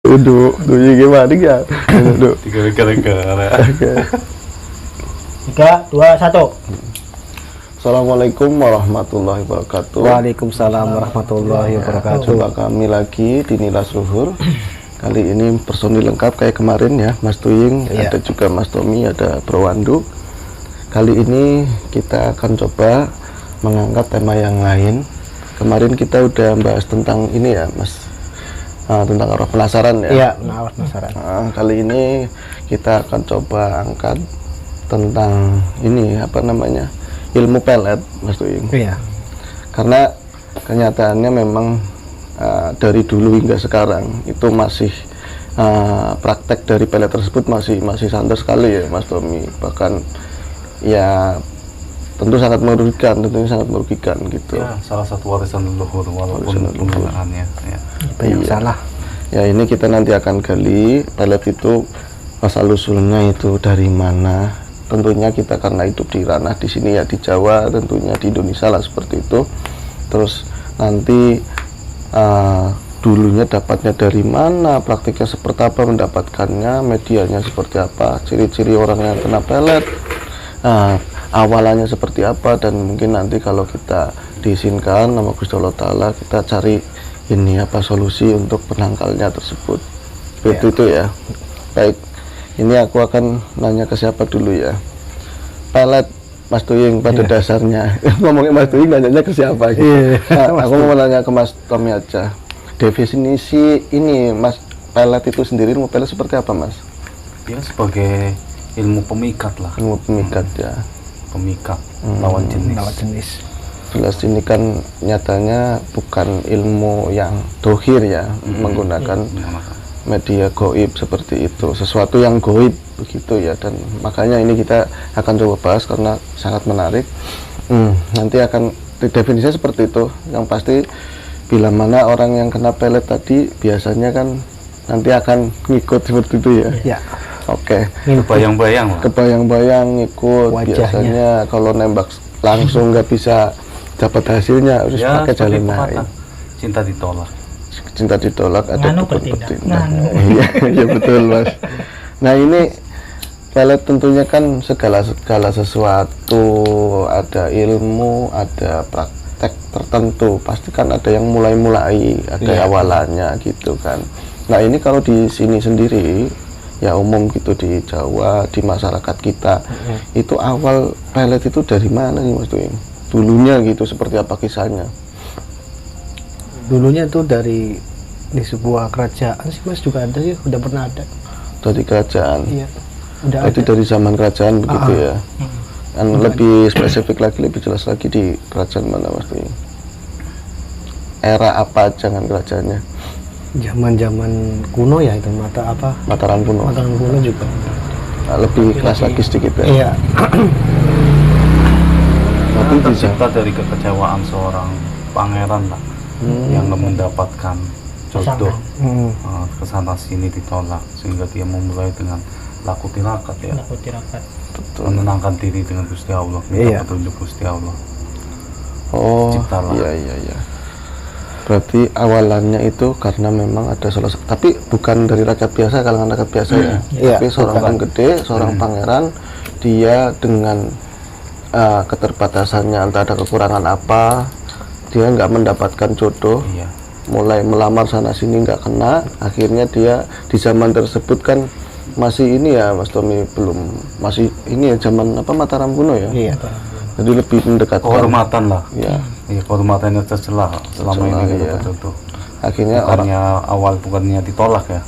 Duduk, duduk gimana ya? Duduk. Tiga gara-gara. Oke. 3, 2, 1. Assalamualaikum warahmatullahi wabarakatuh. Waalaikumsalam warahmatullahi wabarakatuh. Coba kami lagi di Nilas Luhur. Kali ini personil lengkap kayak kemarin ya, Mas Tuying, Iya. ada juga Mas Tommy, ada Bro Wandu. Kali ini kita akan coba mengangkat tema yang lain. Kemarin kita udah bahas tentang ini ya, Mas. Tentang arwah penasaran ya. Iya, arwah penasaran. Kali ini kita akan coba angkat tentang ini apa namanya, ilmu pelet, Mas Tuying. Iya. Karena kenyataannya memang dari dulu hingga sekarang itu masih praktek dari pelet tersebut masih santer sekali ya, Mas Tommy. Bahkan ya tentu sangat merugikan, gitu. Ya, salah satu warisan leluhur walaupun penggunaannya. Ya. Apa yang salah? Ya ini kita nanti akan gali pelet itu asal usulnya itu dari mana. Tentunya kita karena hidup di ranah di sini ya di Jawa, tentunya di Indonesia lah seperti itu. Terus nanti dulunya dapatnya dari mana, praktiknya seperti apa, mendapatkannya, medianya seperti apa, ciri-ciri orang yang kena pelet, awalannya seperti apa, dan mungkin nanti kalau kita diizinkan sama Gusti Allah Ta'ala kita cari ini apa solusi untuk penangkalnya tersebut. Seperti itu ya. Baik, ini aku akan nanya ke siapa dulu ya. Pelet, Mas Tuying pada dasarnya. Ngomongin Mas Tuying nanyanya ke siapa gitu. Aku mau nanya ke Mas Tommy aja. Definisi ini Mas pelet itu sendiri, ilmu pelet seperti apa Mas? Dia sebagai ilmu pemikat lah. Ilmu pemikat ya. Pemikat lawan jenis. Lawan jenis. Jelas ini kan nyatanya bukan ilmu yang dohir ya, menggunakan media goib seperti itu, sesuatu yang goib begitu ya, dan makanya ini kita akan coba bahas karena sangat menarik. Nanti akan definisinya seperti itu. Yang pasti bila mana orang yang kena pelet tadi biasanya kan nanti akan ngikut seperti itu ya. Ya. Oke. Kebayang-bayang lah. Kebayang-bayang ngikut. Wajahnya. Biasanya kalau nembak langsung nggak bisa dapat hasilnya, harus Ya, pakai seperti jalan lain. pepatah, cinta ditolak. Cinta ditolak ada Nganu dukun bertindak. bertindak. Nganu. Iya, iya betul Mas. Nah ini pelet tentunya kan segala sesuatu, ada ilmu, ada praktek tertentu, pasti kan ada yang mulai ada awalannya gitu kan. Nah ini kalau di sini sendiri ya umum gitu di Jawa, di masyarakat kita, itu awal pelet itu dari mana sih Mas Tuying? Dulunya gitu seperti apa kisahnya? Dulunya itu di sebuah kerajaan sih Mas, juga ada sih, udah pernah ada. Dari kerajaan. Iya. Udah Berarti ada. dari zaman kerajaan begitu ya. Dan lebih spesifik lagi, lebih jelas lagi di kerajaan mana Mas Tuying? Era apa jangan kerajaannya? Zaman-zaman kuno ya itu, Mataram kuno. Mataram kuno juga. Nah, lebih keras lagi sedikit ya. Iya. Tapi bisa. Tercipta dari kekecewaan seorang pangeran lah yang mendapatkan jodoh kesana sini ditolak, sehingga dia memulai dengan laku tirakat ya, Betul. menenangkan diri dengan Gusti Allah, minta Iya. petunjuk Gusti Allah. Oh, Ciptalah. iya. Berarti awalannya itu karena memang ada salah satu, tapi bukan dari rakyat biasa, kalangan rakyat biasa ya. Iya, Tapi seorang orang gede, seorang pangeran, dia dengan keterbatasannya, entah ada kekurangan apa, dia nggak mendapatkan jodoh, Iya. mulai melamar sana sini nggak kena, akhirnya dia di zaman tersebut kan masih ini ya Mas Tommy, masih ini ya zaman apa Mataram kuno ya. Iya. Jadi lebih mendekatkan. Kehormatan lah. Ya. Iya, kehormatannya tercela selama ini Tercela, kita iya. jodoh. Akhirnya Bukannya ditolak ya.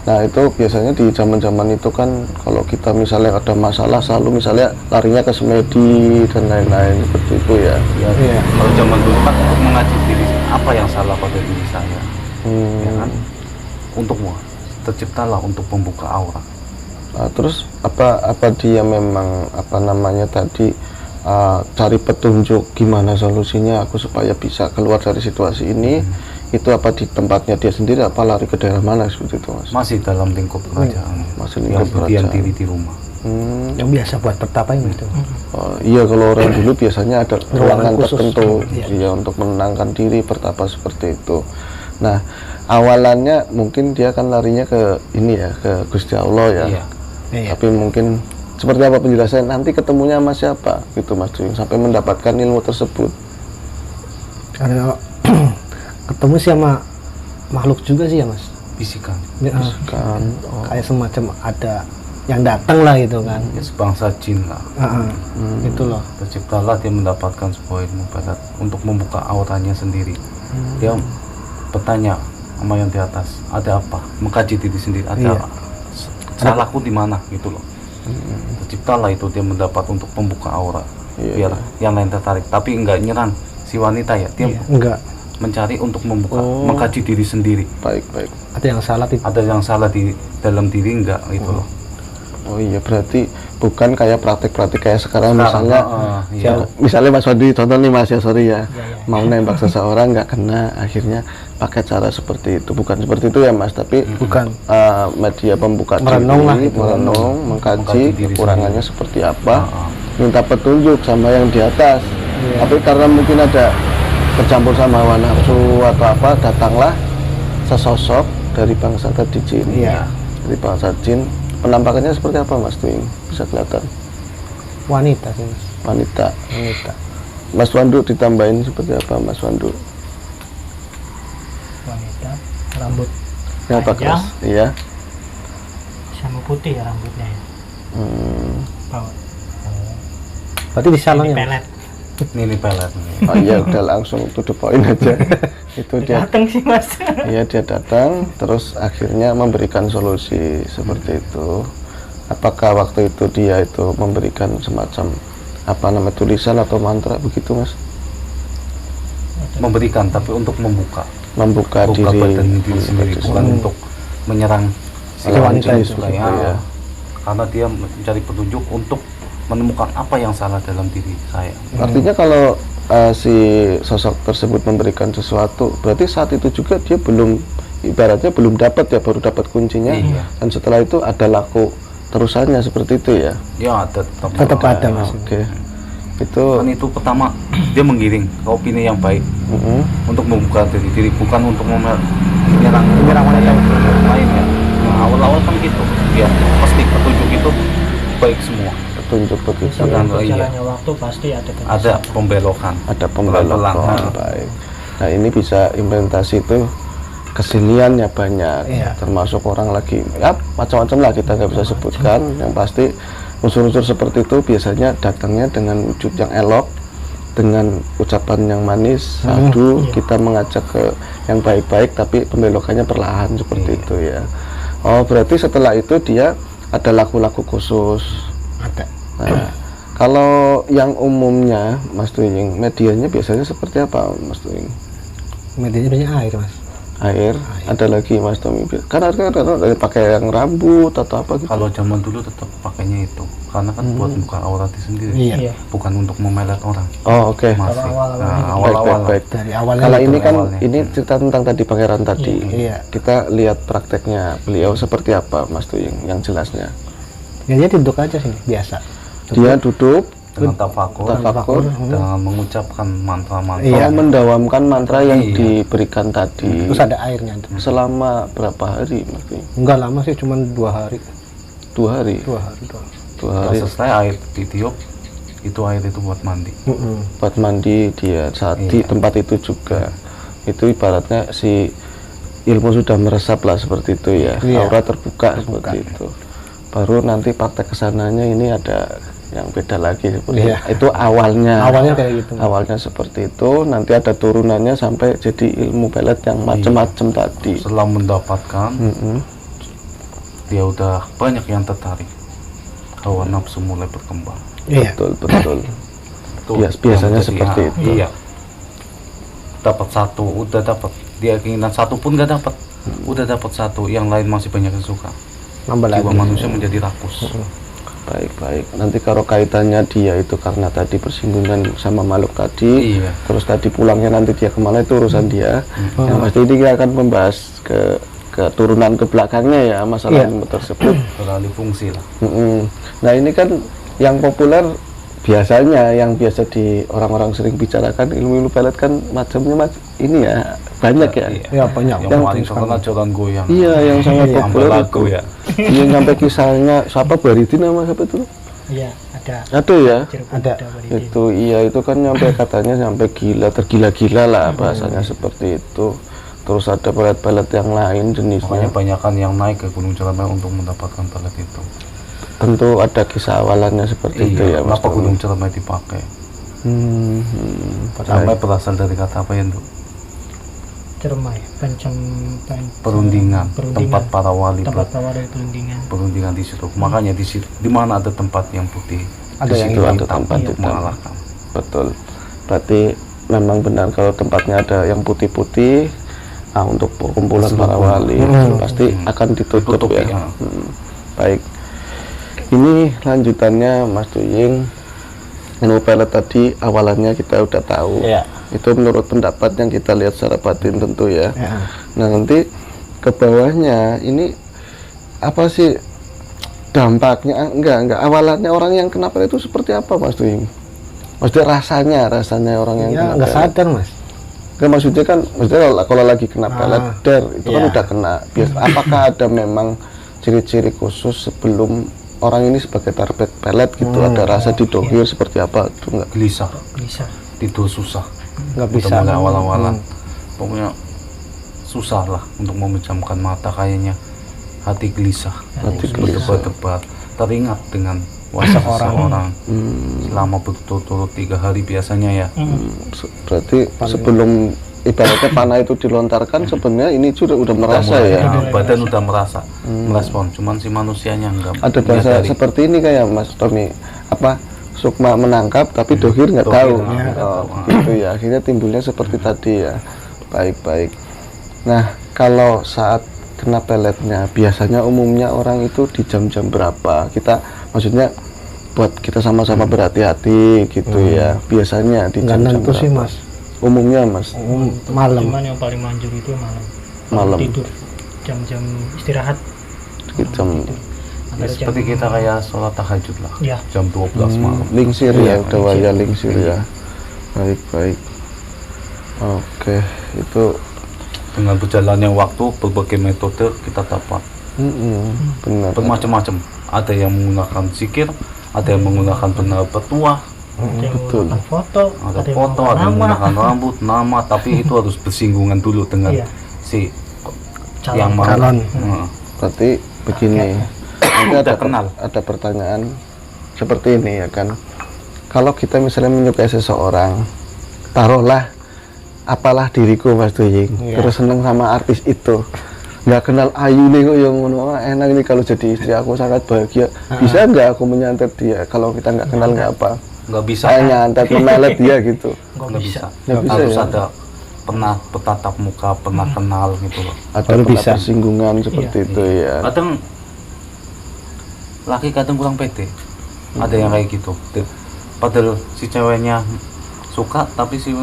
Nah itu biasanya di zaman-zaman itu kan kalau kita misalnya ada masalah selalu misalnya larinya ke semedi dan lain-lain seperti itu ya. Ya, kalau zaman dulu kan untuk mengaji diri, apa yang salah pada diri saya, ya kan? Untukmu terciptalah untuk membuka aura. Nah, terus apa dia memang apa namanya tadi cari petunjuk gimana solusinya aku supaya bisa keluar dari situasi ini, itu apa di tempatnya dia sendiri, apa lari ke daerah mana seperti itu Mas? Masih dalam lingkup kerajaan, Masih yang lingkup berdiam kerajaan. diri di rumah. Yang biasa buat pertapa itu. Iya kalau orang dulu biasanya ada ruangan khusus. tertentu Iya. ya untuk menenangkan diri bertapa seperti itu. Nah awalannya mungkin dia akan larinya ke ini ya, ke Gusti Allah ya. Iya. Iya. Tapi mungkin seperti apa penjelasan nanti ketemunya sama siapa gitu Mas Tuyung sampai mendapatkan ilmu tersebut. Karena ketemu sih sama makhluk juga sih ya Mas. Bisikan. Ya, Kan kayak semacam ada yang datang lah gitu kan. Ya sebangsa jin lah. Itu loh. Terciptalah dia mendapatkan sebuah ilmu pelet untuk membuka auranya sendiri. Dia bertanya sama yang di atas, ada apa? Mengkaji diri sendiri, ada Iya. salahku di mana gitu loh. Terciptalah itu dia mendapat untuk membuka aura. Iya. Biar yang lain tertarik, tapi enggak nyerang si wanita ya. Dia Iya. Enggak. mencari untuk membuka, Oh. mengkaji diri sendiri. baik. Ada yang salah tidak? Ada yang salah di dalam diri enggak gitu loh. Oh iya berarti bukan kayak praktik-praktik kayak sekarang misalnya iya. misalnya Mas Wandi contoh nih Mas ya sorry ya mau nembak seseorang nggak kena akhirnya pakai cara seperti itu bukan seperti itu ya Mas tapi Bukan. media pembuka Merenung lah diri, gitu. merenung Mengkaji mengkaji diri kekurangannya seperti apa Ah, ah. minta petunjuk sama yang di atas tapi karena mungkin ada bercampur sama hawa nafsu atau apa datanglah sesosok dari bangsa tadi jin Iya. dari bangsa jin. Penampakannya seperti apa Mas Tuyung? Bisa kelihatan Wanita sih Mas. wanita. Wanita. Mas Wandu ditambahin seperti apa Mas Wandu? Wanita, rambut Yang apa Panjang. keras? Iya. sama putih ya rambutnya ya. Bawah. Berarti di salon Ini ya Mas? pelet. Ini pelet nih. Oh iya udah langsung to the point aja. Itu dia. Datang sih Mas. Iya dia datang terus akhirnya memberikan solusi seperti itu. Apakah waktu itu dia itu memberikan semacam apa nama tulisan atau mantra begitu Mas? Memberikan tapi untuk membuka Membuka buka diri, badan diri sendiri diri bukan untuk menyerang si Wanita wanita itu, itu gitu ya. karena dia mencari petunjuk untuk menemukan apa yang salah dalam diri saya. Artinya kalau si sosok tersebut memberikan sesuatu, berarti saat itu juga dia belum ibaratnya belum dapat ya, baru dapat kuncinya. Iya. Dan setelah itu ada laku terusannya seperti itu ya. Ya Tetap ada Mas. Oke. Itu kan itu pertama dia menggiring ke opini yang baik untuk membuka diri bukan untuk menyerang wanita yang lain ya. Nah, awal-awal kan gitu ya pasti petunjuk itu baik semua. petunjuk begitu. Sedang- Dengan iya. berjalannya waktu pasti ada Ada penyesatan. pembelokan. Ada Pelan-pelan. pembelokan baik. Nah ini bisa implementasi itu keseniannya banyak, Iya. termasuk orang lagi ya macam-macam lah kita nggak bisa sebutkan. Yang pasti unsur-unsur seperti itu biasanya datangnya dengan wujud yang elok, dengan ucapan yang manis, sadu, kita mengajak ke yang baik-baik, tapi pembelokannya perlahan seperti itu ya. Oh berarti setelah itu dia ada laku-laku khusus. Ada. Nah, kalau yang umumnya Mas Tuying, medianya biasanya seperti apa Mas Tuying? Medianya biasanya air Mas. Air, ada lagi Mas Tuying. Karena ada pakai yang rambut atau apa gitu. Kalau zaman dulu tetap pakainya itu karena kan buat buka aurat sendiri. Iya. Iya. Bukan untuk memelet orang. Oh oke. Masih. awal-awal Nah, ini. awal-awal. Baik. Dari awalnya Kalau gitu. ini kan awalnya. ini cerita tentang tadi pangeran tadi. Iya. Kita lihat prakteknya beliau seperti apa Mas Tuying yang jelasnya. Ya dia duduk aja sini biasa. Dia duduk Dengan tafakur, tafakur, dengan mengucapkan mantra-mantra. Iya. mendawamkan mantra yang Iya. diberikan tadi. Terus ada airnya. Selama berapa hari Mas Tuying? Enggak lama sih, cuma 2 hari. 2 hari. 2 hari doang. 2 Setelah hari. selesai air ditiup, itu air itu buat mandi. Buat mandi dia saat di tempat itu juga. Itu ibaratnya si ilmu sudah meresap lah seperti itu ya. Iya. Aura terbuka seperti itu. Baru nanti praktek kesananya ini ada yang beda lagi seperti Iya. itu awalnya. Awalnya kayak gitu. Awalnya seperti itu, nanti ada turunannya sampai jadi ilmu pelet yang macam-macam tadi. Setelah mendapatkan, dia udah banyak yang tertarik. Hawa nafsu mulai berkembang. Iya. Betul. Itu Biasanya yang menjadi, seperti itu. Iya. Dapat satu, udah dapat. Dia keinginan satu pun nggak dapat. Udah dapat satu, yang lain masih banyak yang suka. Nambah lagi. Jiwa manusia menjadi rakus. Baik. Nanti kalau kaitannya dia itu karena tadi bersinggungan sama makhluk tadi, Iya. terus tadi pulangnya nanti dia kemana itu urusan dia. Yang pasti ini kita akan membahas ke turunan ke belakangnya ya masalah Iya. ilmu tersebut. Beralih fungsi lah. Nah ini kan yang populer biasanya yang biasa di orang-orang sering bicarakan ilmu-ilmu pelet kan macamnya ini ya banyak ya. Ya banyak. Yang paling terkenal jalan goyang. Iya, yang sangat Sampai populer lagu itu. ya. Iya, sampai kisahnya siapa Baridin nama siapa itu? Iya, ada. Ada ya. Cirebon Ada. Baridin. Itu iya itu kan sampai katanya sampai gila, tergila-gila lah bahasanya seperti itu. Terus ada pelet-pelet yang lain Makanya jenisnya. banyakan yang naik ke Gunung Ciremai untuk mendapatkan pelet itu. Tentu ada kisah awalannya seperti itu ya, Mas Kenapa Tommy. Gunung Ciremai dipakai? Baik. Ciremai berasal dari kata apa ya, Nduk? Ciremai, Perundingan, tempat para wali tempat para wali perundingan. perundingan di situ. Makanya di situ, di mana ada tempat yang putih, Ada di yang situ hitam. ada tempat Iya. untuk mengalahkan. Betul. Berarti memang benar kalau tempatnya ada yang putih-putih. Nah, untuk kumpulan para wali pasti akan ditutup Tutup, ya. ya. Baik. Ini lanjutannya Mas Tuying. Ilmu pelet tadi awalannya kita udah tahu. Iya. Itu menurut pendapat yang kita lihat secara batin tentu ya. Ya. Nah, nanti ke bawahnya ini apa sih dampaknya? Enggak. Awalannya orang yang kena pelet itu seperti apa, Mas Tuying? Maksudnya rasanya orang yang Ya kena nggak pelet. sadar Mas. Kan maksudnya kalau lagi kena pelet der itu kan iya. udah kena. Apakah ada memang ciri-ciri khusus sebelum orang ini sebagai target pelet gitu? Ada rasa didohir seperti apa itu enggak? Gelisah, Bisa. tidur susah. Nggak Udah bisa. mulai awal-awalan. Pokoknya susah lah untuk memejamkan mata kayaknya. Hati gelisah, Hati gelisah. berdebat-debat, teringat dengan wajah seseorang selama berturut-turut 3 hari biasanya ya. Berarti sebelum ibaratnya panah itu dilontarkan sebenarnya ini sudah udah merasa mulai, ya. badan udah merasa merespon, cuman si manusianya enggak Ada bahasa menyadari. seperti ini kayak Mas Tommy, apa sukma menangkap tapi dohir nggak Dohir tahu. nggak Oh, tahu. gitu ya. Akhirnya timbulnya seperti tadi ya. Baik. Nah, kalau saat kena peletnya biasanya umumnya orang itu di jam-jam berapa? Kita maksudnya buat kita sama-sama berhati-hati gitu ya. Biasanya di Nggak jam-jam nentu sih berapa? Mas. Umumnya Mas. Malam. Cuman yang paling manjur itu malam. Malam. Tidur. Jam-jam istirahat. Di jam Antara Ya, seperti kita kayak sholat tahajud lah, Ya. jam 12 malam. lingsir ya, Iya, udah waya lingsir ya. Baik. Oke, itu Dengan berjalannya waktu, berbagai metode kita dapat benar. bermacam-macam. Ada yang menggunakan zikir, ada yang menggunakan benar petua, Ada yang betul. menggunakan foto, ada yang foto, ada yang menggunakan menggunakan rambut, nama, tapi itu harus bersinggungan dulu dengan Iya. si Calon. yang mau. Calon. Berarti begini, nanti Udah kenal. ada pertanyaan seperti ini ya kan. Kalau kita misalnya menyukai seseorang, taruhlah apalah diriku Mas Tuying, Iya. terus seneng sama artis itu, nggak kenal Ayu nih kok yang ngono. Wah, enak nih kalau jadi istri aku sangat bahagia. Bisa nggak aku menyantet dia? Kalau kita nggak kenal nggak apa? Nggak bisa, Saya nyantet memelet dia gitu. Nggak bisa. Nggak bisa harus ya? ada pernah bertatap muka, pernah kenal gitu loh. Ada Baru pernah bisa. persinggungan seperti itu ya. Kadang laki kadang kurang pede, ada yang kayak gitu. Padahal si ceweknya suka, tapi si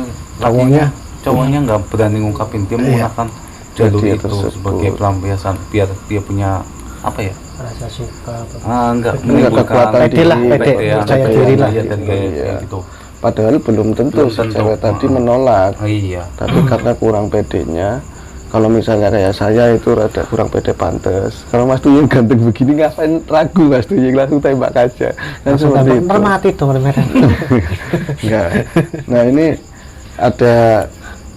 cowoknya nggak berani ngungkapin. Dia menggunakan jalur Media itu tersebut. sebagai pelampiasan biar dia punya apa ya? Rasa suka. Enggak Enggak kekuatan Pede lah, pede, percaya diri lah. Iya, dari kayak Iya. gitu. Padahal belum tentu Belum si tentu. cewek tadi menolak. Iya. Tapi karena kurang pedenya, kalau misalnya kayak saya itu rada kurang pede pantes. Kalau Mas Tuying ganteng begini ngapain ragu Mas Tuying, langsung tembak aja. Kan Langsung seperti tembak, itu. ntar mati dong merah. Enggak. Nah ini ada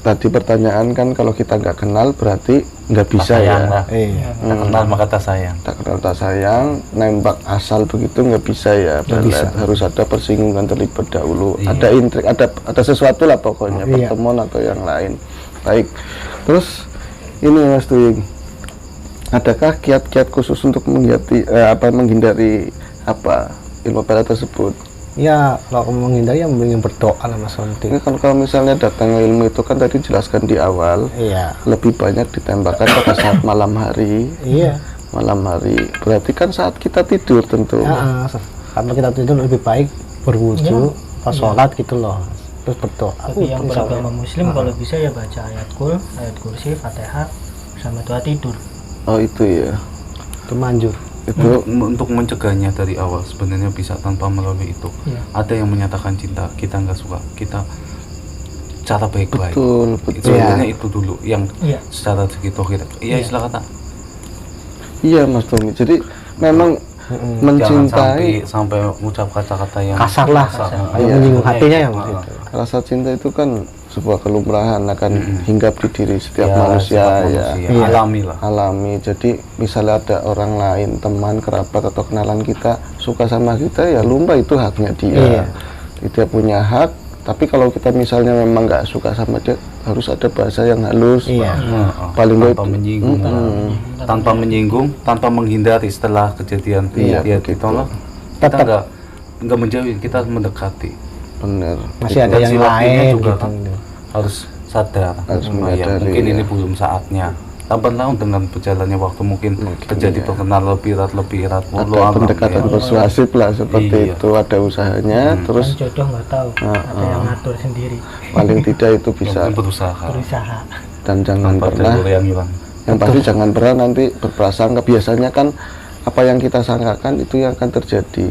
tadi pertanyaan kan, kalau kita nggak kenal berarti nggak bisa sayang ya. lah. Iya. Tak kenal maka tak sayang. Tak kenal tak sayang, nembak asal begitu nggak bisa ya. Nggak bisa. Harus ada persinggungan terlibat dahulu. Iya. Ada intrik, ada sesuatu lah pokoknya, Iya. pertemuan atau yang lain. Baik. Terus ini Mas Tuying, adakah kiat-kiat khusus untuk menghindari ilmu pelet tersebut? Ya kalau menghindari ya mending berdoa lah Mas Onti. Ini kan kalau misalnya datang ilmu itu kan tadi jelaskan di awal, Iya. lebih banyak ditembakkan pada saat malam hari. Iya. Malam hari berarti kan saat kita tidur tentu. Ya, karena kita tidur lebih baik berwudu, pas sholat gitu loh. Terus berdoa. Tapi yang insya beragama Allah. muslim kalau bisa ya baca ayat kursi, fatihah, sama doa tidur. Oh itu ya. Itu manjur. Itu Untuk mencegahnya dari awal sebenarnya bisa tanpa melalui itu. Iya. Ada yang menyatakan cinta, kita nggak suka, kita cara baik-baik. Betul, Itu betul. sebenarnya itu dulu yang Iya. secara segitu kita. Iya, istilah kata. Iya Mas Tommy. Jadi memang Jangan mencintai sampai mengucap kata-kata yang Kasar lah, kasar. kayak menyinggung hatinya ya Mas. rasa cinta itu kan sebuah kelumrahan akan hinggap di diri setiap Ya, manusia setiap ya. manusia. Iya. Alami lah. Alami. Jadi misalnya ada orang lain, teman, kerabat atau kenalan kita suka sama kita, ya lumrah itu haknya dia. Iya. Dia punya hak. Tapi kalau kita misalnya memang nggak suka sama dia, harus ada bahasa yang halus. Iya. Paling nggak Tanpa itu- menyinggung, tanpa menyinggung, tanpa menghindari setelah kejadian Iya, dia begitu. ditolak. Kita Tetap. nggak menjauhi, kita mendekati. Bener. Masih ada Dan yang si lakinya lain juga gitu. kan harus sadar. Harus Ya, menyadari, mungkin ya. ini belum saatnya. Lambat laun dengan berjalannya waktu mungkin terjadi iya. perkenalan lebih erat. Ada Wallahu alam, pendekatan ya. persuasif lah seperti Iya. itu, ada usahanya. Terus Kan jodoh nggak tahu, ada yang ngatur sendiri, paling tidak itu bisa. Mungkin berusaha. berusaha. Dan jangan Tanpa pernah, jalur yang hilang. yang pasti jangan pernah nanti berprasangka. Biasanya kan apa yang kita sangkakan itu yang akan terjadi.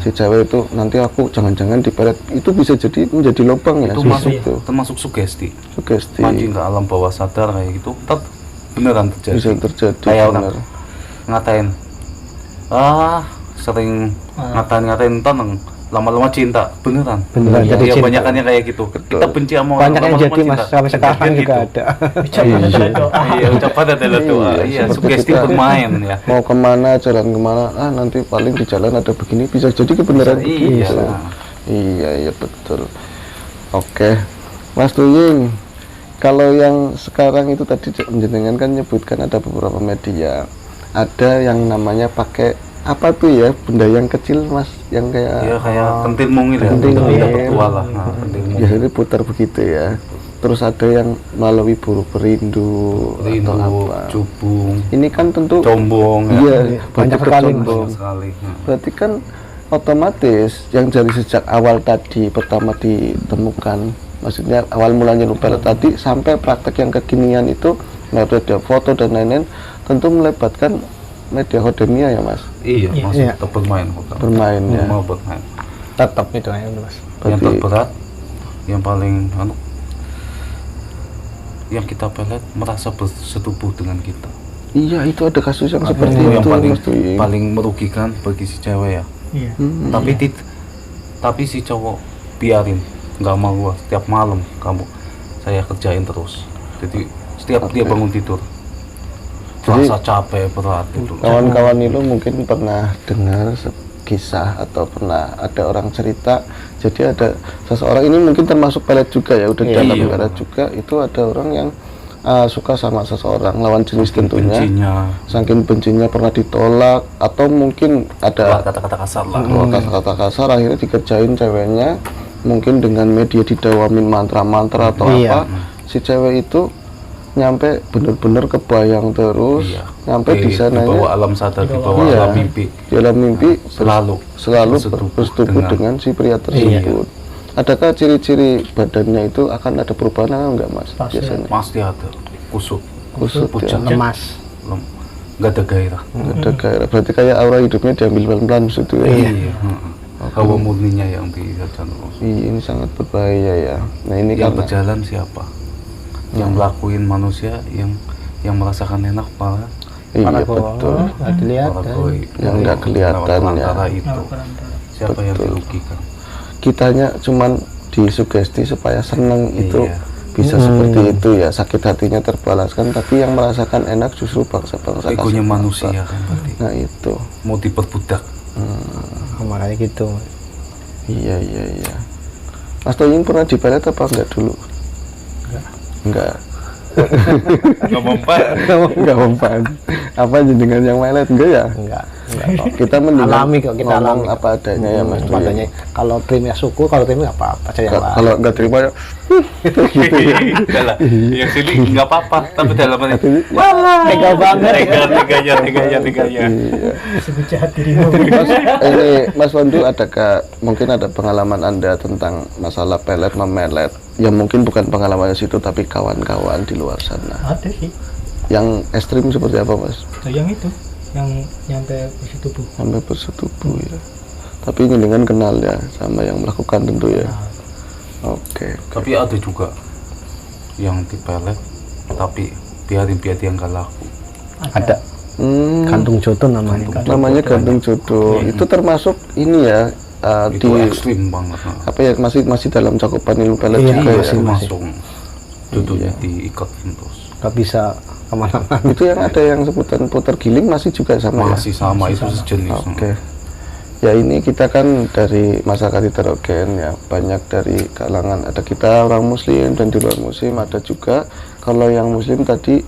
Si cewek itu nanti aku jangan-jangan dipelet, itu bisa jadi menjadi lubang ya. Itu Di masuk situ. termasuk sugesti. Sugesti Mancing ke alam bawah sadar kayak gitu, tetap beneran terjadi. bisa terjadi. Kayak orang Bener. ngatain, sering ngatain tentang lama-lama cinta, beneran. Beneran Iya, jadi cinta. banyakannya kayak gitu. Kita benci sama orang, Banyak yang lama-lama jadi Mas cinta. sampai sekarang Kejadian juga gitu. ada. Ucapan adalah doa. Iya, ucapan adalah doa. Iya, seperti sugesti kita bermain ya. mau kemana, jalan kemana, nanti paling di jalan ada begini, bisa jadi kebenaran begitu. Iya. Iya betul. Oke, Mas Tuying, kalau yang sekarang itu tadi jenengan kan nyebutkan ada beberapa media, ada yang namanya pakai apa tuh ya, benda yang kecil Mas, yang kayak Iya, kayak kentil mungil ya. Kentil Kentil mungil. bertua lah. Nah, kentil mungil. biasanya putar begitu ya. Terus ada yang melalui buru perindu atau Rindu, apa. cubung, Ini kan tentu combong ya. iya banyak bentuk sekali, Mas. kecombong. Banyak sekali. Berarti kan otomatis yang dari sejak awal tadi pertama ditemukan, maksudnya awal mulanya pelet tadi sampai praktek yang kekinian itu media foto dan lain-lain, tentu melibatkan media hodemia ya Mas, Iya, Iya. masih tetap bermain kok. bermain ya. Mau bermain. Tetap itu aja Mas. Yang Berarti terberat, yang paling yang kita pelet merasa bersetubuh dengan kita. iya itu ada kasus yang seperti Itu yang itu paling Mas Tuying. paling merugikan bagi si cewek ya. Iya. Tapi si cowok biarin, nggak mau gua setiap malam saya kerjain terus. Jadi setiap dia bangun tidur Jadi, rasa capek berat gitu. kawan-kawan itu mungkin pernah dengar kisah atau pernah ada orang cerita, jadi ada seseorang, ini mungkin termasuk pelet juga ya, udah dalam Iya. pelet juga, itu ada orang yang suka sama seseorang lawan jenis tentunya, Bencinya, saking bencinya pernah ditolak atau mungkin keluar ada kata-kata kasar lah. keluar kata-kata kasar, akhirnya dikerjain ceweknya, mungkin dengan media didawamin mantra-mantra atau Iya. apa, si cewek itu nyampe bener-bener kebayang terus, Iya. nyampe di Di sananya bawah alam sadar, di bawah Iya. alam mimpi. di dalam mimpi Selalu bersetubuh dengan si pria tersebut. Adakah ciri-ciri badannya itu akan ada perubahan atau enggak Mas? Pasti Biasanya Pasti ada kusut, kusut pucat, ya, Lemas. nggak ada gairah. nggak ada gairah. Berarti kayak aura hidupnya diambil pelan-pelan gitu ya. Iya. Hawa murninya yang dihadapkan terus. Iya, ini sangat berbahaya ya. Nah ini Yang karena berjalan siapa? Yang melakuin manusia yang merasakan enak malah iya Para betul. nggak dilihat. para goib. Yang nggak kelihatan ya. Antara itu Nah, perantara. siapa yang Betul. dirugikan? Kitanya cuman disugesti supaya seneng itu Iya. bisa seperti itu ya, sakit hatinya terbalaskan, tapi yang merasakan enak justru bangsa-bangsa Egonya kasat manusia mata. kan berarti Nah itu mau diperbudak. Makanya gitu. iya. Mas Toying pernah dipelet apa enggak dulu? Enggak. Nggak mempan. Enggak mempan. Apa jenengan yang melet enggak ya? Enggak kok. Kita mendingan Alami kok, kita ngomong alami. apa adanya ya Mas Padanya Toying. kalau terima syukur, kalau terima nggak apa-apa saya yang lain. Kalau enggak terima ya gitu ya. Enggak lah. Yang sini nggak apa-apa, tapi dalam hati Tega banget. teganya. Iya. Sebut jahat dirimu. Mas, ini Mas Wandu, adakah mungkin ada pengalaman Anda tentang masalah pelet memelet yang mungkin bukan pengalaman situ tapi kawan-kawan di luar sana Ada sih. yang ekstrim seperti apa Mas? Tuh, yang itu, yang nyampe isi tubuh. Sampai bersetubuh ya, tapi ini dengan kenal ya sama yang melakukan tentu ya. Nah, Oke. Tapi ada juga yang dipelet tapi biarin yang gak laku. Ada kantung jodoh namanya. Namanya gantung jodoh. Itu termasuk ini ya, Itu di ekstrim banget. apa ya, masih dalam cakupan ilmu pelet Iya, juga ya. masih. Langsung jodohnya diikat terus. Nggak bisa kemana-mana. Itu yang ada yang sebutan puter giling masih juga sama Masih sama, itu sejenis. ya. Oke. Ya ini kita kan dari masyarakat heterogen ya, banyak dari kalangan, ada kita orang muslim dan di luar muslim ada juga. Kalau yang muslim tadi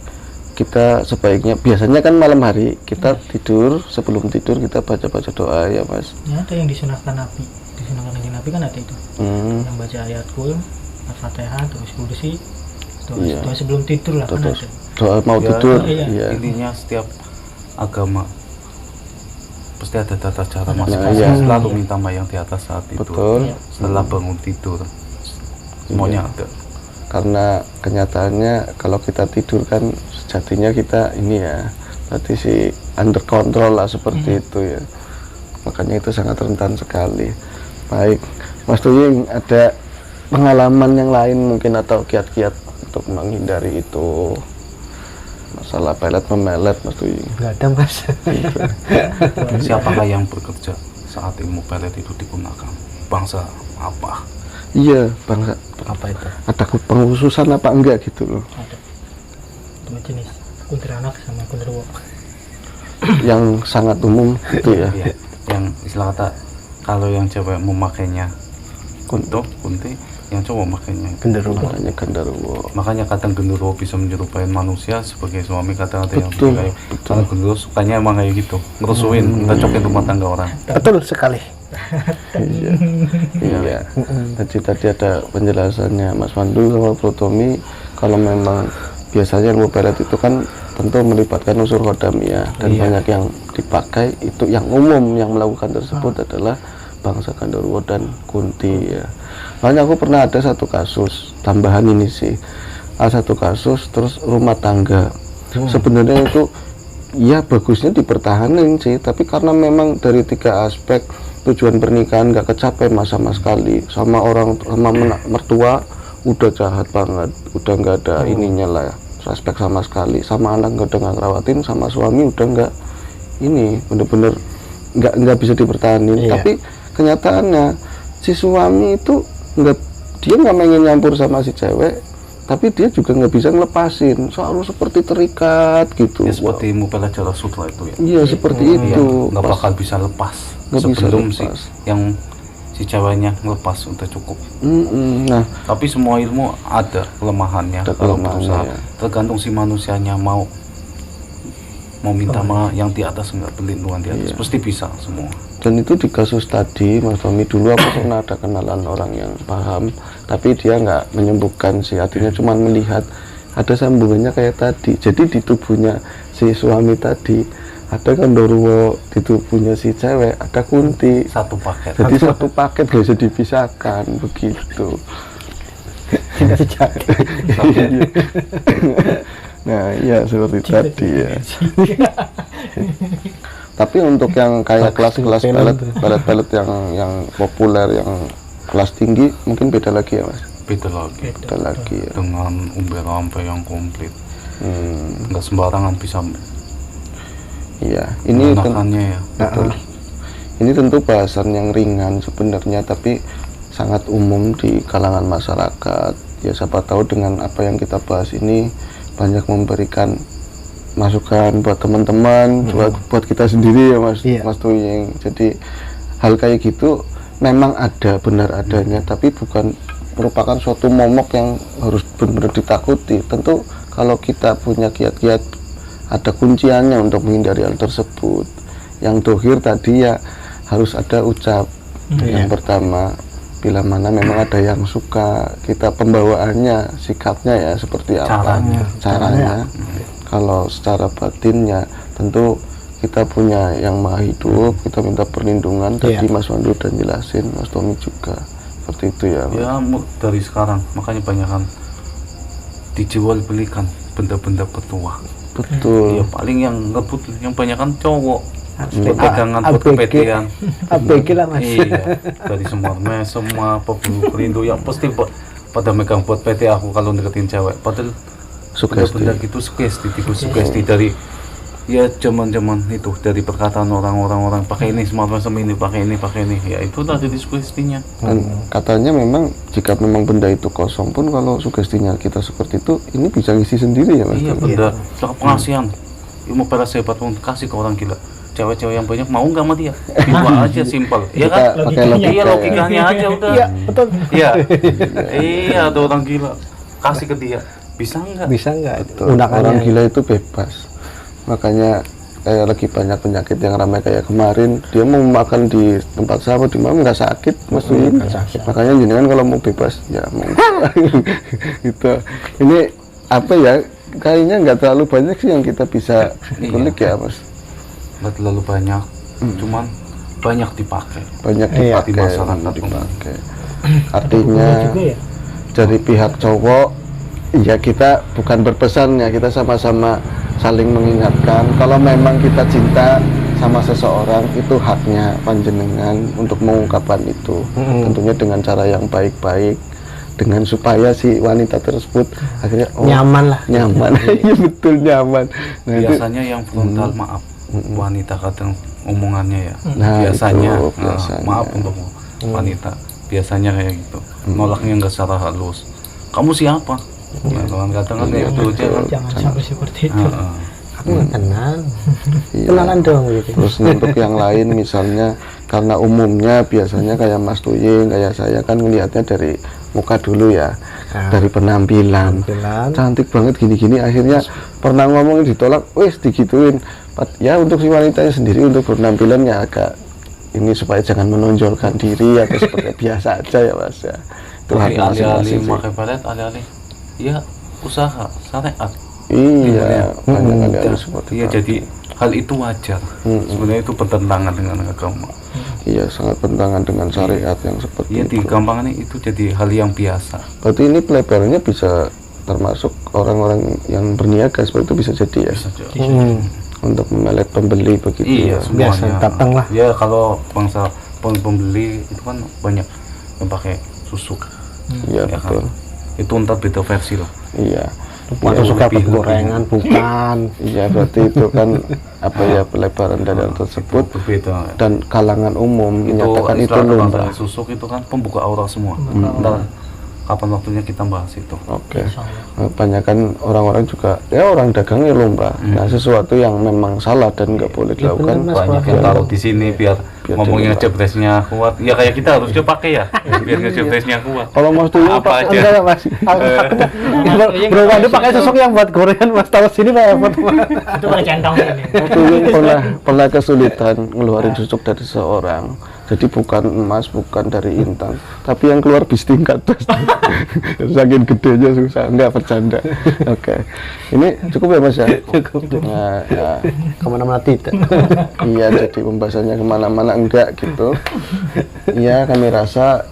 kita sebaiknya, biasanya kan malam hari kita tidur, sebelum tidur kita baca-baca doa ya Mas. Ya, ada yang disunahkan Nabi. Disunahkan kanjeng Nabi kan ada itu. Yang baca ayat kul, Al-Fatihah, terus kursi, terus Iya. doa sebelum tidur lah kan Terus ada. doa mau Ya, tidur iya. ya. Intinya setiap agama pasti ada tata cara Nah, masing-masing. iya. Selalu minta yang di atas saat itu. Betul. Setelah bangun tidur, semuanya ada. Karena kenyataannya kalau kita tidur kan sejatinya kita ini ya, berarti si under control lah seperti itu ya. Makanya itu sangat rentan sekali. Baik, Mas Tuying, ada pengalaman yang lain mungkin atau kiat-kiat untuk menghindari itu, masalah pelet memelet, Mas Tuying? Nggak ada Mas. Siapakah yang bekerja saat ilmu pelet itu digunakan? Bangsa apa? Iya, bangsa Apa itu? ada pengkhususan apa enggak gitu loh? Ada dua jenis, kuntilanak sama kuntirwo. Yang sangat umum itu ya. Iya, yang istilah kata kalau yang cewek memakainya kunti, yang cowok makainya Genderuwo. Makanya genderuwo. makanya kadang genderuwo bisa menyerupai manusia sebagai suami, kadang ada yang Betul, kayak kalau genderuwo sukanya emang kayak gitu, ngerusuin, ngecokin rumah tangga orang. Betul sekali. Iya. Iya. Tadi ada penjelasannya Mas Pandu sama Bro Tommy, kalau memang biasanya ilmu pelet itu kan tentu melibatkan unsur hodamiyah dan banyak yang dipakai, itu yang umum yang melakukan tersebut adalah bangsa genderuwo dan kunti ya. Makanya aku pernah ada satu kasus tambahan ini sih, ada satu kasus terus rumah tangga. Sebenarnya itu ya bagusnya dipertahanin sih, tapi karena memang dari 3 aspek tujuan pernikahan nggak kecapai sama sekali, sama mertua udah jahat banget, udah nggak ada ininya lah ya, aspek sama sekali, sama anak udah nggak ngerawatin, sama suami udah nggak ini, bener-bener nggak bisa dipertahanin. Iya. Tapi kenyataannya si suami itu dia nggak pengen nyampur sama si cewek, tapi dia juga nggak bisa ngelepasin, selalu seperti terikat gitu. Ya seperti Mupelet Jala Sutra itu ya. Iya seperti itu. Nggak Pas- bakal bisa lepas Nggak bisa sebelum lepas. yang si ceweknya ngelepas udah cukup. Nah, Tapi semua ilmu ada kelemahannya, Ada kalau kelemahannya, berusaha. ya. Tergantung si manusianya mau minta yang di atas, enggak perlindungan di atas, Iya. pasti bisa semua. dan itu di kasus tadi Mas Tommy, dulu aku pernah ada kenalan orang yang paham, tapi dia nggak menyembuhkan sih, artinya cuma melihat ada sambungannya kayak tadi. Jadi di tubuhnya si suami tadi ada genderuwo, di tubuhnya si cewek ada kunti. Satu paket. Jadi satu paket gak bisa dipisahkan begitu. Nah, iya seperti tadi ya. Tapi untuk yang kayak kelas-kelas pelet yang populer, yang kelas tinggi mungkin beda lagi ya Mas. Beda lagi. Beda lagi ya. Dengan umber sampai yang komplit. Nggak sembarangan bisa Iya, ini menggunakannya ya. betul. Ini tentu bahasan yang ringan sebenarnya, tapi sangat umum di kalangan masyarakat. Ya siapa tahu dengan apa yang kita bahas ini banyak memberikan masukan buat teman-teman, buat kita sendiri ya Mas, Iya. Mas Tuying. Jadi hal kayak gitu memang ada, benar adanya, tapi bukan merupakan suatu momok yang harus benar-benar ditakuti. Tentu kalau kita punya kiat-kiat, ada kunciannya untuk menghindari hal tersebut. Yang dohir tadi ya harus ada ucap. Yang pertama, bila mana memang ada yang suka, kita pembawaannya, sikapnya ya seperti apa, caranya. Kalau secara batinnya tentu kita punya yang maha hidup, kita minta perlindungan. Tadi Mas Wandu udah jelasin, Mas Tommy juga seperti itu ya Mas. Ya dari sekarang makanya banyak kan dijual belikan benda-benda petua. Betul. Ya paling yang ngebut yang banyak kan cowok. ABG. Pegangan buat kepedean. ABG lah Mas. Iya, dari semua pemburu perindo yang pasti pada megang buat PT aku kalau deketin cewek, padahal Sugesti. benda-benda gitu sugesti dari ya zaman itu, dari perkataan orang pakai ini semacam ini, pakai ini ya itu udah jadi sugestinya. Dan katanya memang jika memang benda itu kosong pun kalau sugestinya kita seperti itu, ini bisa ngisi sendiri ya Mas. Iya, benda pengasihan ilmu peras hebat pun kasih ke orang gila. Cewek-cewek yang banyak mau nggak sama dia, itu aja simpel ya kan. Kita pakai logika, Iya, logikanya aja udah. Iya, betul. Iya, iya, ada orang gila kasih ke dia, bisa nggak? Bisa nggak Betul. Orang gila itu bebas. Makanya kayak lagi banyak penyakit yang ramai kayak kemarin, dia mau makan di tempat sahabat di mana nggak sakit Mas Tuyun. Makanya jenengan kalau mau bebas ya mau. Gitu. Ini apa ya? Kayaknya nggak terlalu banyak sih yang kita bisa kulik ya Mas. Nggak terlalu banyak, cuman banyak dipakai. Banyak Iya, dipakai, di masyarakat dipakai. Artinya juga ya. dari pihak cowok, ya kita bukan berpesan ya, kita sama-sama saling mengingatkan kalau memang kita cinta sama seseorang, itu haknya panjenengan untuk mengungkapkan itu. Tentunya dengan cara yang baik-baik, dengan supaya si wanita tersebut akhirnya nyaman lah. nyaman. Iya betul, nyaman. Nah, itu Biasanya yang frontal maaf, wanita kadang omongannya ya. Nah, biasanya, itu, biasanya. maaf untuk wanita, biasanya kayak gitu. Nolaknya nggak secara halus. Kamu siapa? Nah, kadang kan kayak itu aja kan. Jangan sampai seperti itu. Aku nggak kenal. iya. Kenalan dong gitu. Terus untuk yang lain misalnya, karena umumnya biasanya kayak Mas Tuying, kayak saya kan ngelihatnya dari muka dulu ya, dari penampilan. Cantik banget gini-gini, akhirnya pernah ngomong ditolak, wes digituin. Ya untuk si wanitanya sendiri, untuk penampilan ya agak ini supaya jangan menonjolkan diri atau seperti biasa aja ya Mas ya. Itu Tapi hak alih-alih masing-masing sih. pakai balet, alih-alih ya usaha syariat. Iya, banyak Ya, seperti iya, itu. jadi hal itu wajar. Sebenarnya itu bertentangan dengan agama. Iya, sangat bertentangan dengan syariat yang seperti Iya, itu. di gampangannya itu jadi hal yang biasa. Berarti ini pelebarannya bisa termasuk orang-orang yang berniaga seperti itu bisa jadi ya, Bisa jadi. untuk memelet pembeli begitu Iya, ya. semuanya. Biasa datang lah. Ya kalau bangsa pembeli itu kan banyak yang pakai susuk. Iya Ya betul. kan? Itu ntar beda versi lah. Iya. Masuk suka gorengan bukan. Iya, berarti itu kan apa ya, pelebaran dada tersebut Berbeda. dan kalangan umum menyatakan itu istilah lumrah. bahasa susuk itu kan pembuka aura semua. Ntar kapan waktunya kita bahas itu. Oke. Kebanyakan orang-orang juga ya orang dagang ya lumrah. Nah, sesuatu yang memang salah dan nggak boleh dilakukan. bener, Mas. Banyak yang taruh di sini biar ngomongnya dia jepresnya kuat. Ya kayak kita harusnya pakai ya, biar jepresnya kuat. Kalau Mas Tuyul Apa aja? Enggak ya Mas. Bro Wandi pakai sosok yang buat gorengan Mas, tahu sini Pak. Itu pakai centong ini. Mas Tuyul pernah kesulitan ngeluarin susuk dari seseorang. Jadi bukan emas, bukan dari intan, tapi yang keluar bis tingkat. Saking gedenya susah, enggak bercanda. Oke. Ini cukup ya Mas ya? Cukup. Nah, ya. Kemana-mana tidak. Iya, jadi pembahasannya kemana-mana enggak gitu. Iya, kami rasa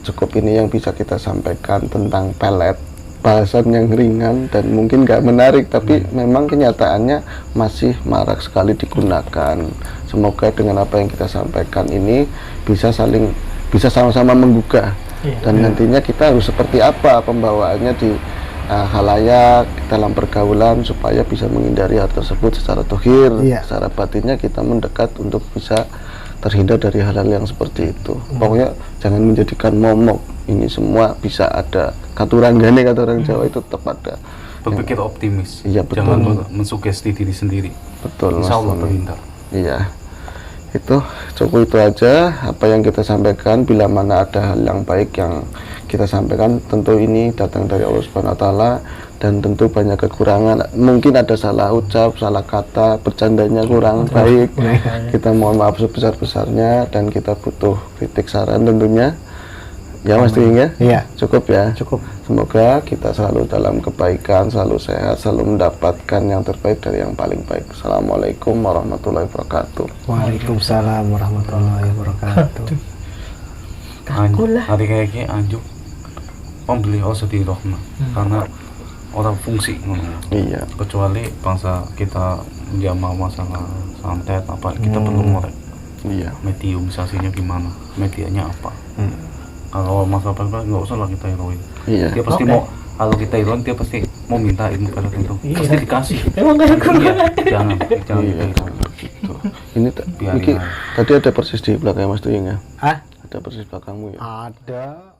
cukup ini yang bisa kita sampaikan tentang pelet. Bahasan yang ringan dan mungkin nggak menarik, tapi memang kenyataannya masih marak sekali digunakan. Semoga dengan apa yang kita sampaikan ini bisa sama-sama menggugah. Dan nantinya kita harus seperti apa pembawaannya di khalayak dalam pergaulan supaya bisa menghindari hal tersebut secara dohir. Iya. Secara batinnya kita mendekat untuk bisa terhindar dari hal-hal yang seperti itu. Pokoknya jangan menjadikan momok. Ini semua bisa ada katuranggane, kata orang Jawa itu tetap ada. Berpikir optimis. Iya, betul. Jangan mensugesti diri sendiri. Betul, Insya Mas Allah Tony. terhindar. Iya. Itu cukup itu aja apa yang kita sampaikan. Bila mana ada hal yang baik yang kita sampaikan, tentu ini datang dari Allah Subhanahu wa taala, dan tentu banyak kekurangan. Mungkin ada salah ucap, salah kata, bercandanya kurang baik. Kita mohon maaf sebesar-besarnya dan kita butuh kritik saran tentunya. Ya Mas Tuying ya? Iya. Cukup ya? Cukup. Semoga kita selalu dalam kebaikan, selalu sehat, selalu mendapatkan yang terbaik dari yang paling baik. Assalamualaikum warahmatullahi wabarakatuh. Waalaikumsalam warahmatullahi wabarakatuh. Hari kayak gini anjuk pembeli harus dirahmah karena orang fungsi ngomongnya. Iya. Kecuali bangsa kita menjamah masalah santet apa kita perlu ngorek Iya. mediumisasinya gimana, medianya apa. Kalau masalah apa nggak usah lah kita heroin. Iya. Dia pasti Oke. mau, kalau kita heroin dia pasti mau minta ilmu pelet itu. Iya. Pasti dikasih. Emang kayak aku. Iya, jangan kita Iya, heroin. gitu. Ini Biarin Iki, aja. tadi ada persis di belakang Mas Tuyeng ya? Ah, Ada persis belakangmu ya? ada.